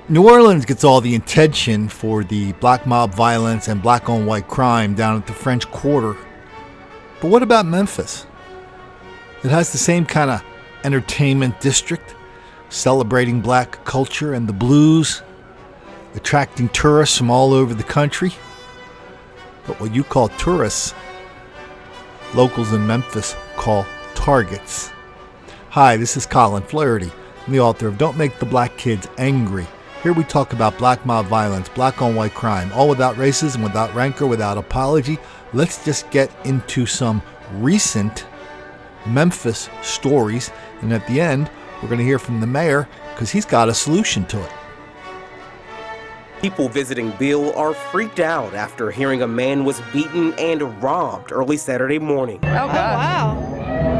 New Orleans gets all the attention for the black mob violence and black on white crime down at the French Quarter. But what about Memphis? It has the same kind of entertainment district, celebrating black culture and the blues, attracting tourists from all over the country. But what you call tourists, locals in Memphis call targets. Hi, this is Colin Flaherty. I'm the author of Don't Make the Black Kids Angry. Here we talk about black mob violence, black on white crime, all without racism, without rancor, without apology. Let's just get into some recent Memphis stories, and at the end, we're going to hear from the mayor because he's got a solution to it. People visiting Beale are freaked out after hearing a man was beaten and robbed early Saturday morning. Oh, God. Wow.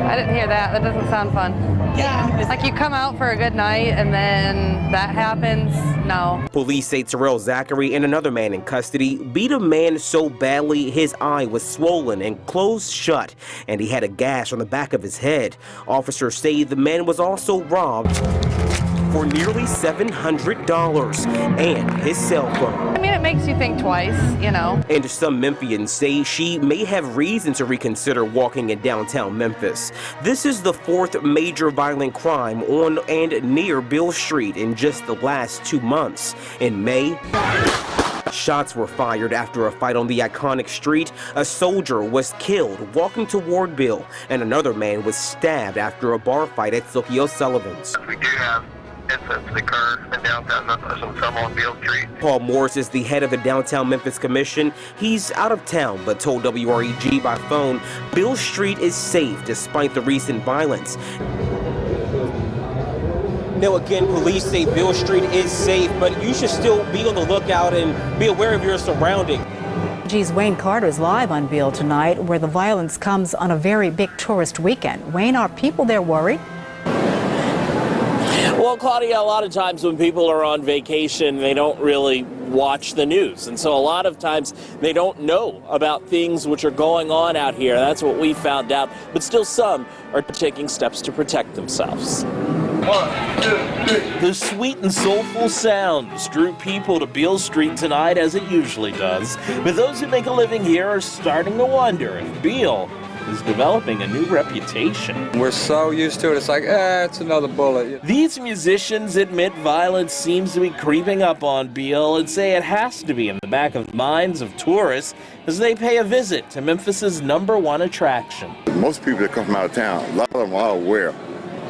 I didn't hear that. That doesn't sound fun. Yeah. Like you come out for a good night and then that happens? No. Police say Terrell Zachary and another man in custody beat a man so badly his eye was swollen and closed shut, and he had a gash on the back of his head. Officers say the man was also robbed for nearly $700 and his cell phone. I mean, it makes you think twice, you know. And some Memphians say she may have reason to reconsider walking in downtown Memphis. This is the fourth major violent crime on and near Beale Street in just the last 2 months. In May, shots were fired after a fight on the iconic street. A soldier was killed walking toward Beale, and another man was stabbed after a bar fight at Silky O'Sullivan's. We do have incidents occur in downtown Memphis and some on Beale Street. Paul Morris is the head of the Downtown Memphis Commission. He's out of town, but told WREG by phone Beale Street is safe despite the recent violence. Now again, police say Beale Street is safe, but you should still be on the lookout and be aware of your surroundings. Wayne Carter is live on Beale tonight, where the violence comes on a very big tourist weekend. Wayne, are people there worried? Well, Claudia, a lot of times when people are on vacation, they don't really watch the news. And so a lot of times they don't know about things which are going on out here. That's what we found out. But still, some are taking steps to protect themselves. The sweet and soulful sounds drew people to Beale Street tonight, as it usually does. But those who make a living here are starting to wonder if Beale is developing a new reputation. We're so used to it, it's like, it's another bullet. These musicians admit violence seems to be creeping up on Beale and say it has to be in the back of minds of tourists as they pay a visit to Memphis's #1 attraction. Most people that come from out of town, a lot of them are aware of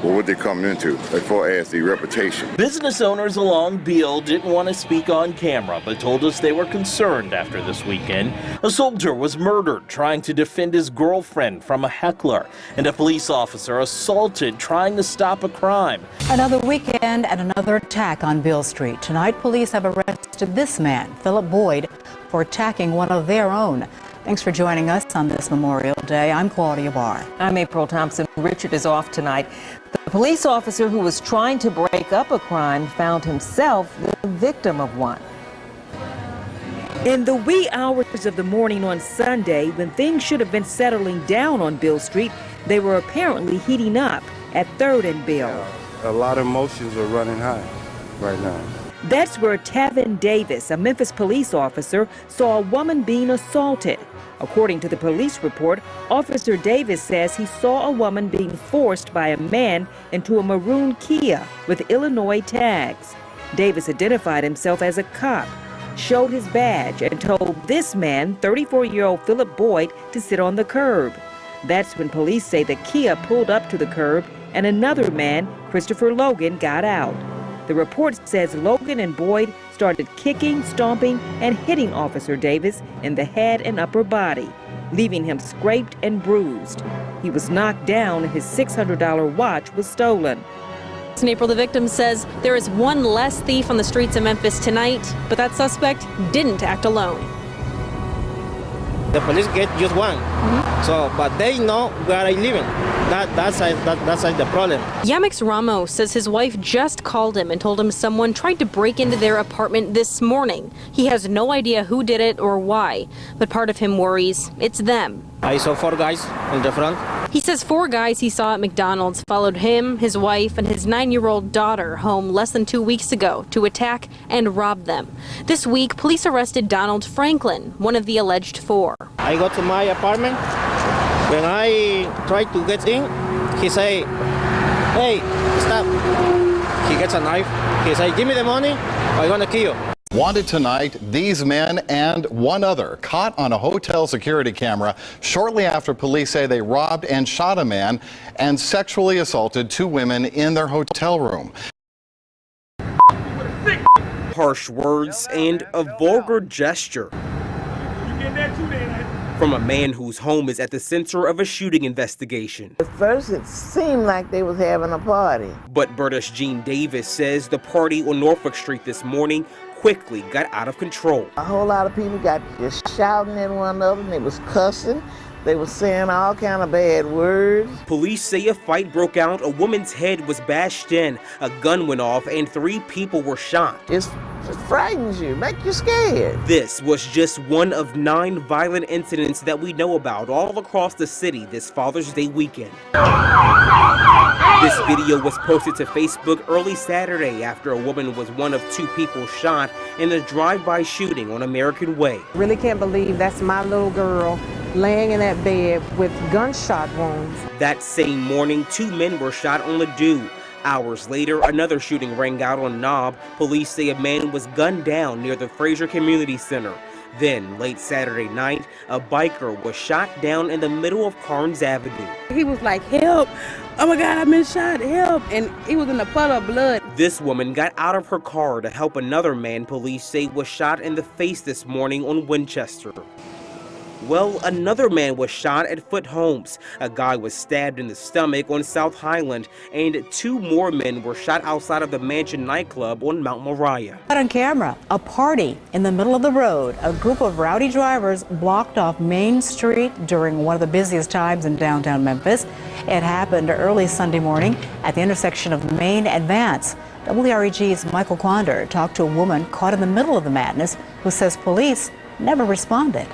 what they're coming into as far as the reputation. Business owners along Beale didn't want to speak on camera, but told us they were concerned after this weekend. A soldier was murdered trying to defend his girlfriend from a heckler, and a police officer assaulted trying to stop a crime. Another weekend and another attack on Beale Street. Tonight, police have arrested this man, Philip Boyd, for attacking one of their own. Thanks for joining us on this Memorial Day. I'm Claudia Barr. I'm April Thompson. Richard is off tonight. The police officer who was trying to break up a crime found himself the victim of one. In the wee hours of the morning on Sunday, when things should have been settling down on Beale Street, they were apparently heating up at 3rd and Beale. A lot of emotions are running high right now. That's where Tavin Davis, a Memphis police officer, saw a woman being assaulted. According to the police report, Officer Davis says he saw a woman being forced by a man into a maroon Kia with Illinois tags. Davis identified himself as a cop, showed his badge, and told this man, 34-year-old Philip Boyd, to sit on the curb. That's when police say the Kia pulled up to the curb and another man, Christopher Logan, got out. The report says Logan and Boyd started kicking, stomping, and hitting Officer Davis in the head and upper body, leaving him scraped and bruised. He was knocked down and his $600 watch was stolen. In April, the victim says there is one less thief on the streets of Memphis tonight, but that suspect didn't act alone. The police get just one, so but they know where I live. That's the problem. Yamix Ramos says his wife just called him and told him someone tried to break into their apartment this morning. He has no idea who did it or why, but part of him worries it's them. I saw 4 guys in the front. He says 4 guys he saw at McDonald's followed him, his wife, and his 9-year-old daughter home less than 2 weeks ago to attack and rob them. This week, police arrested Donald Franklin, one of the alleged 4. I go to my apartment. When I try to get in, he say, "Hey, stop." He gets a knife. He say, "Give me the money, or I'm gonna kill you." Wanted tonight, these men and one other caught on a hotel security camera shortly after police say they robbed and shot a man and sexually assaulted 2 women in their hotel room. Harsh words and a vulgar gesture from a man whose home is at the center of a shooting investigation. At first it seemed like they was having a party. But Bertus Gene Davis says the party on Norfolk Street this morning quickly got out of control. A whole lot of people got just shouting at one another, and they was cussing. They were saying all kind of bad words. Police say a fight broke out, a woman's head was bashed in, a gun went off, and 3 people were shot. It frightens you, make you scared. This was just one of 9 violent incidents that we know about all across the city this Father's Day weekend. This video was posted to Facebook early Saturday after a woman was one of 2 people shot in a drive-by shooting on American Way. Really can't believe that's my little girl laying in that bed with gunshot wounds. That same morning, 2 men were shot on Ladue. Hours later, another shooting rang out on Knob. Police say a man was gunned down near the Fraser Community Center. Then, late Saturday night, a biker was shot down in the middle of Carnes Avenue. He was like, "Help! Oh my God, I've been shot, help!" And he was in a puddle of blood. This woman got out of her car to help another man police say was shot in the face this morning on Winchester. Well, another man was shot at Foot Homes. A guy was stabbed in the stomach on South Highland, and 2 more men were shot outside of the Mansion nightclub on Mount Moriah. On camera, a party in the middle of the road. A group of rowdy drivers blocked off Main Street during one of the busiest times in downtown Memphis. It happened early Sunday morning at the intersection of Main and Vance. WREG's Michael Quander talked to a woman caught in the middle of the madness who says police never responded.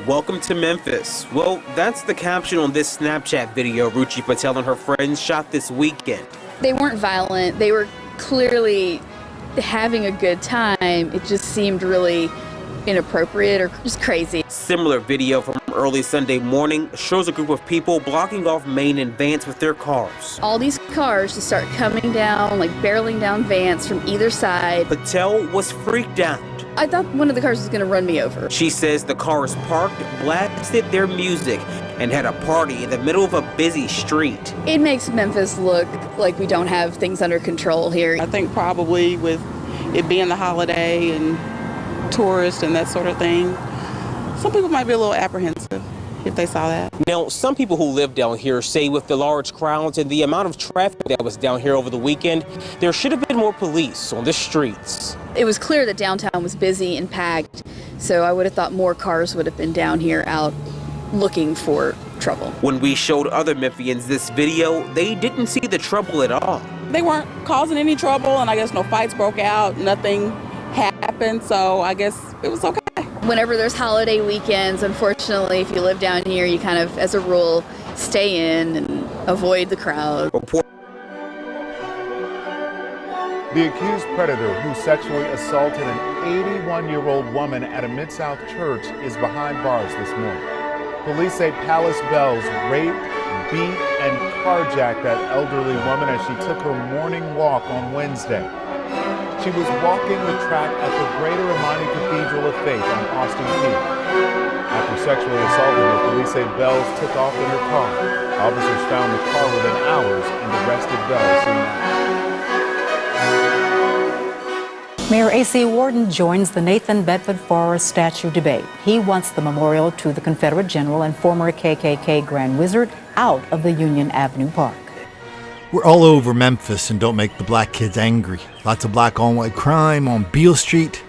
Welcome to Memphis. Well, that's the caption on this Snapchat video Ruchi Patel and her friends shot this weekend. They weren't violent. They were clearly having a good time. It just seemed really inappropriate or just crazy. Similar video from early Sunday morning shows a group of people blocking off Main and Vance with their cars. All these cars just start coming down, like barreling down Vance from either side. Patel was freaked out. I thought one of the cars was going to run me over. She says the cars parked, blasted their music, and had a party in the middle of a busy street. It makes Memphis look like we don't have things under control here. I think probably with it being the holiday and tourists and that sort of thing, some people might be a little apprehensive if they saw that. Now, some people who live down here say with the large crowds and the amount of traffic that was down here over the weekend, there should have been more police on the streets. It was clear that downtown was busy and packed, so I would have thought more cars would have been down here out looking for trouble. When we showed other Memphians this video, they didn't see the trouble at all. They weren't causing any trouble, and I guess no fights broke out, nothing happened, so I guess it was okay. Whenever there's holiday weekends, unfortunately, if you live down here, you kind of, as a rule, stay in and avoid the crowd. The accused predator who sexually assaulted an 81-year-old woman at a Mid-South church is behind bars this morning. Police say Palace Bells raped, beat, and carjacked that elderly woman as she took her morning walk on Wednesday. She was walking the track at the Greater Imani Cathedral of Faith on Austin Peak. After sexually assaulting her, police say Bells took off in her car. Officers found the car within hours and arrested Bells soon after. Mayor A.C. Warden joins the Nathan Bedford Forrest statue debate. He wants the memorial to the Confederate general and former KKK Grand Wizard out of the Union Avenue Park. We're all over Memphis and don't make the black kids angry. Lots of black on white crime on Beale Street.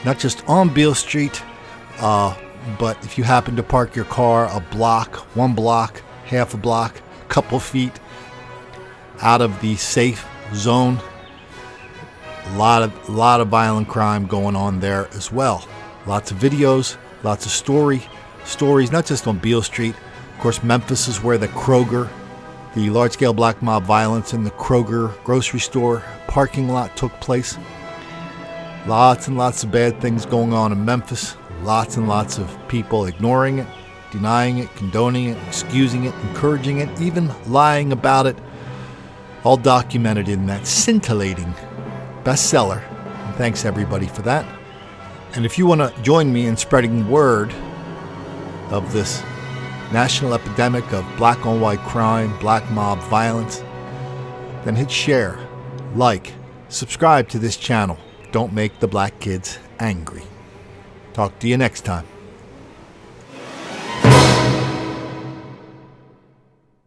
Not just on Beale Street, but if you happen to park your car a block, 1 block, half a block, a couple feet out of the safe zone, a lot of violent crime going on there as well. Lots of videos, lots of stories, not just on Beale Street, Of course, Memphis is where the large-scale black mob violence in the Kroger grocery store parking lot took place. Lots and lots of bad things going on in Memphis. Lots and lots of people ignoring it, denying it, condoning it, excusing it, encouraging it, even lying about it. All documented in that scintillating bestseller. And thanks everybody for that. And if you want to join me in spreading word of this national epidemic of black on white crime, black mob violence, then hit share, like, subscribe to this channel. Don't make the black kids angry. Talk to you next time.